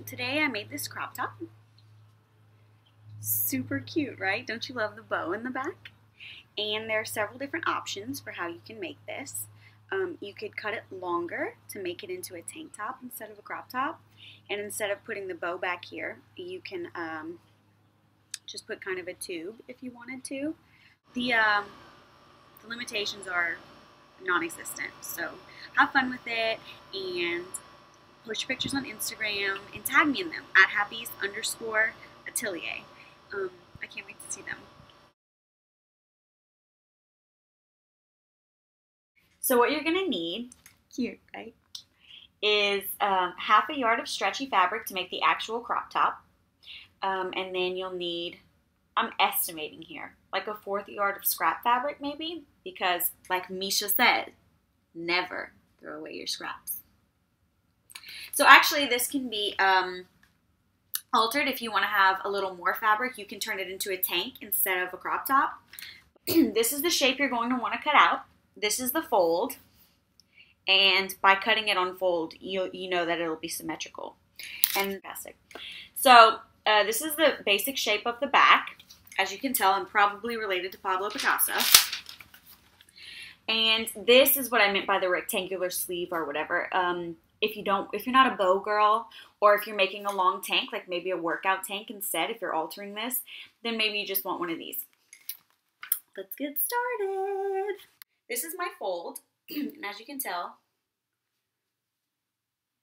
Today I made this crop top. Super cute, right? Don't you love the bow in the back? And there are several different options for how you can make this. You could cut it longer to make it into a tank top instead of a crop top. And instead of putting the bow back here, you can just put kind of a tube if you wanted to. The limitations are non-existent, so have fun with it and post your pictures on Instagram and tag me in them at happys_atelier. I can't wait to see them. So what you're gonna need, cute, right, is half a yard of stretchy fabric to make the actual crop top. And then you'll need, I'm estimating here, like a 1/4 yard of scrap fabric maybe, because like Misha said, never throw away your scraps. So actually this can be altered. If you want to have a little more fabric, you can turn it into a tank instead of a crop top. This is the shape you're going to want to cut out. This is the fold, and by cutting it on fold, you know that it'll be symmetrical and fantastic. So this is the basic shape of the back. As you can tell, I'm probably related to Pablo Picasso. And this is what I meant by the rectangular sleeve or whatever. If you're not a bow girl, or if you're making a long tank, like maybe a workout tank instead, if you're altering this, then maybe you just want one of these. Let's get started. This is my fold, and as you can tell,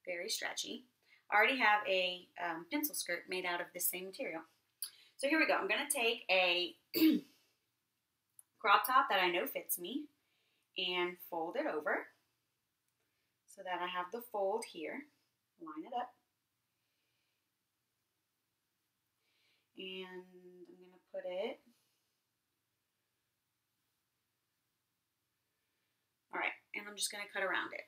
very stretchy. I already have a pencil skirt made out of this same material. So here we go. I'm going to take a crop top that I know fits me and fold it over so that I have the fold here. Line it up. And I'm going to put it, all right, and I'm just going to cut around it.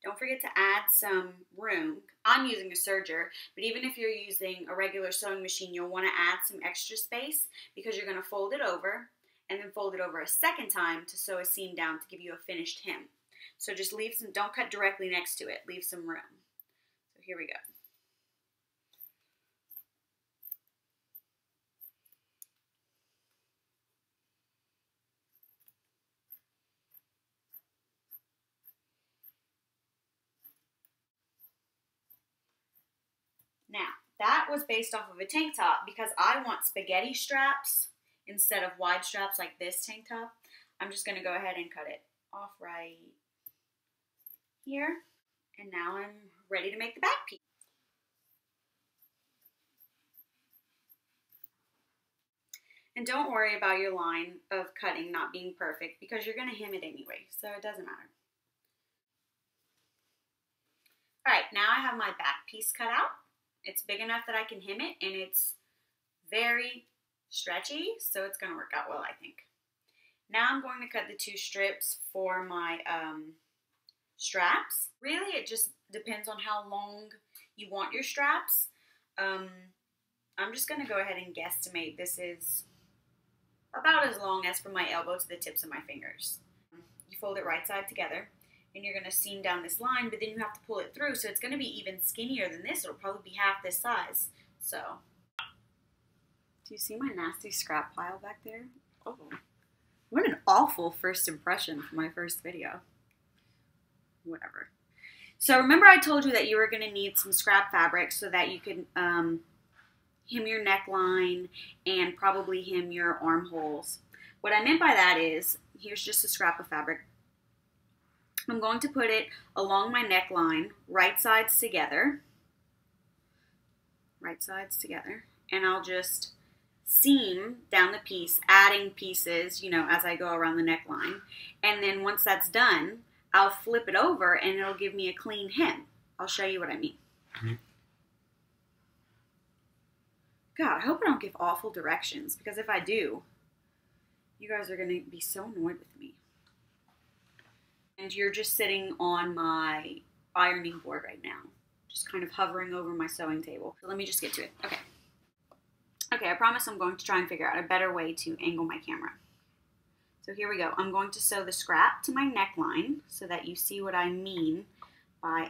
Don't forget to add some room. I'm using a serger, but even if you're using a regular sewing machine, you'll want to add some extra space because you're going to fold it over and then fold it over a second time to sew a seam down to give you a finished hem. So just leave some, don't cut directly next to it, leave some room. So here we go. Now, that was based off of a tank top because I want spaghetti straps instead of wide straps like this tank top. I'm just going to go ahead and cut it off right here. And now I'm ready to make the back piece. And don't worry about your line of cutting not being perfect because you're going to hem it anyway, so it doesn't matter. All right, now I have my back piece cut out. It's big enough that I can hem it, and it's very stretchy, so it's going to work out well, I think. Now I'm going to cut the 2 strips for my straps. Really, it just depends on how long you want your straps. I'm just going to go ahead and guesstimate this is about as long as from my elbow to the tips of my fingers. You fold it right side together, and you're going to seam down this line, but then you have to pull it through, so it's going to be even skinnier than this. It'll probably be half this size. So, do you see my nasty scrap pile back there? Oh, what an awful first impression for my first video. Whatever. So remember I told you that you were going to need some scrap fabric so that you could hem your neckline and probably hem your armholes. What I meant by that is, here's just a scrap of fabric. I'm going to put it along my neckline, right sides together, and I'll just seam down the piece, adding pieces, you know, as I go around the neckline. And then once that's done, I'll flip it over and it'll give me a clean hem. I'll show you what I mean. God, I hope I don't give awful directions, because if I do, you guys are going to be so annoyed with me. And you're just sitting on my ironing board right now, just kind of hovering over my sewing table. So let me just get to it. Okay, I promise I'm going to try and figure out a better way to angle my camera. So here we go. I'm going to sew the scrap to my neckline so that you see what I mean by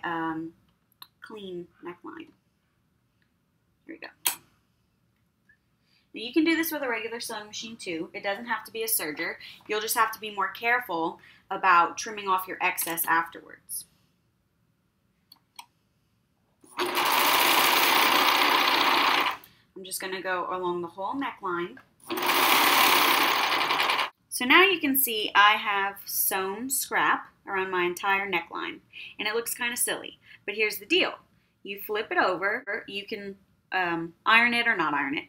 clean neckline. Here we go. Now you can do this with a regular sewing machine too. It doesn't have to be a serger. You'll just have to be more careful about trimming off your excess afterwards. I'm just going to go along the whole neckline. So now you can see I have sewn scrap around my entire neckline, and it looks kind of silly. But here's the deal. You flip it over. You can iron it or not iron it.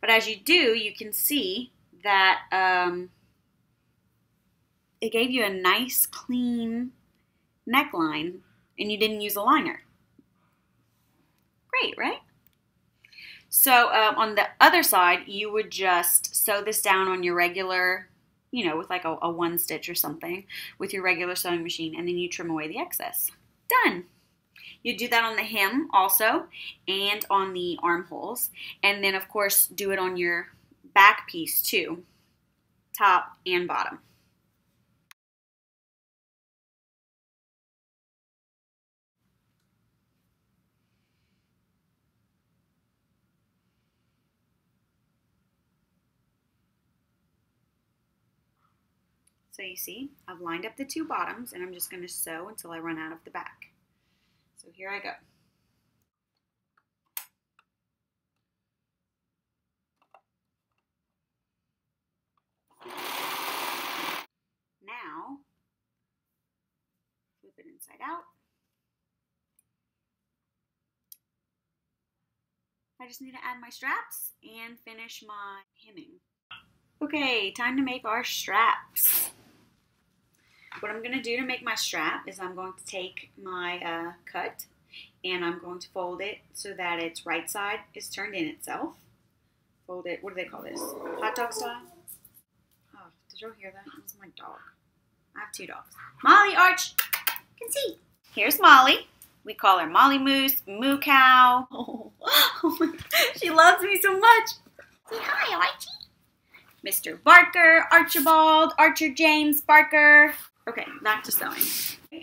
But as you do, you can see that it gave you a nice, clean neckline, and you didn't use a liner. Great, right? So on the other side, you would just sew this down on your regular, you know, with like a one stitch or something with your regular sewing machine, and then you trim away the excess. Done. You do that on the hem also and on the armholes, and then of course do it on your back piece too, top and bottom. So you see, I've lined up the two bottoms, and I'm just going to sew until I run out of the back. So here I go. Now, flip it inside out. I just need to add my straps and finish my hemming. Okay, time to make our straps. What I'm going to do to make my strap is I'm going to take my cut and I'm going to fold it so that its right side is turned in itself. Fold it, what do they call this? Hot dog style? Oh, did you hear that? That was my dog. I have two dogs. Molly, Arch, you can see. Here's Molly. We call her Molly Moose, Moo Cow. Oh my God. She loves me so much. Say hi, Archie. Mr. Barker, Archibald, Archer James Barker. Okay, back to sewing.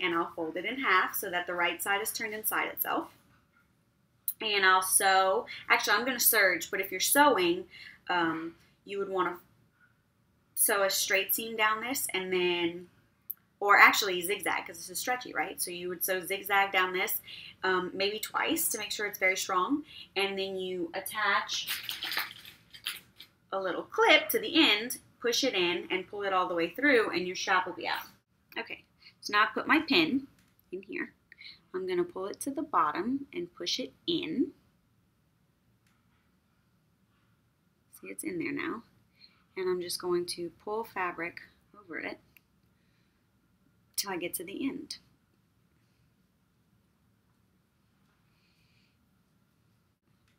And I'll fold it in half so that the right side is turned inside itself. And I'll sew, actually I'm going to serge, but if you're sewing, you would want to sew a straight seam down this and then, or actually zigzag because this is stretchy, right? So you would sew zigzag down this maybe twice to make sure it's very strong. And then you attach a little clip to the end, push it in and pull it all the way through and your strap will be out. Okay, so now I put my pin in here. I'm going to pull it to the bottom and push it in. See, it's in there now. And I'm just going to pull fabric over it till I get to the end.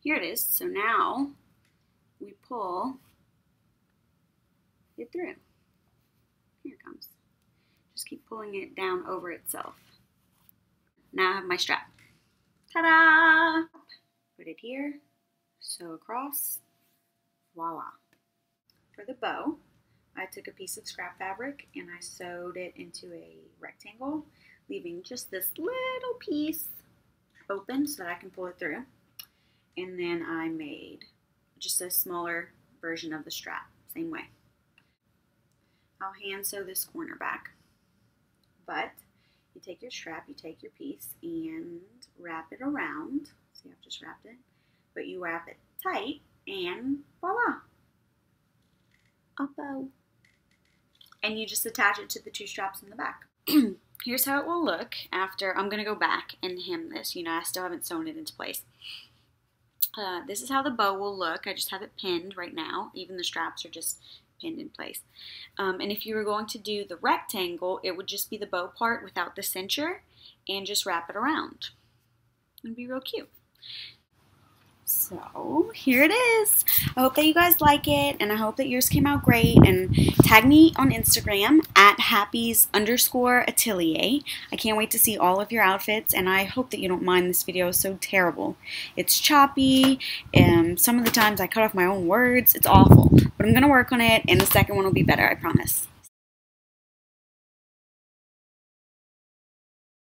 Here it is. So now we pull it through. Here it comes. Just keep pulling it down over itself. Now I have my strap. Ta-da! Put it here, sew across, voila. For the bow, I took a piece of scrap fabric and I sewed it into a rectangle, leaving just this little piece open so that I can pull it through. And then I made just a smaller version of the strap, same way. I'll hand sew this corner back, but you take your strap, you take your piece and wrap it around. See, I've just wrapped it, but you wrap it tight and voila, a bow. And you just attach it to the two straps in the back. Here's how it will look after. I'm gonna go back and hem this. You know, I still haven't sewn it into place. This is how the bow will look. I just have it pinned right now. Even the straps are just pinned in place. And if you were going to do the rectangle, it would just be the bow part without the cincher and just wrap it around. It'd be real cute. So here it is. I hope that you guys like it, and I hope that yours came out great. And tag me on Instagram at happys_atelier. I can't wait to see all of your outfits, and I hope that you don't mind this video is so terrible. It's choppy, and some of the times I cut off my own words. It's awful, but I'm gonna work on it, and the second one will be better, I promise.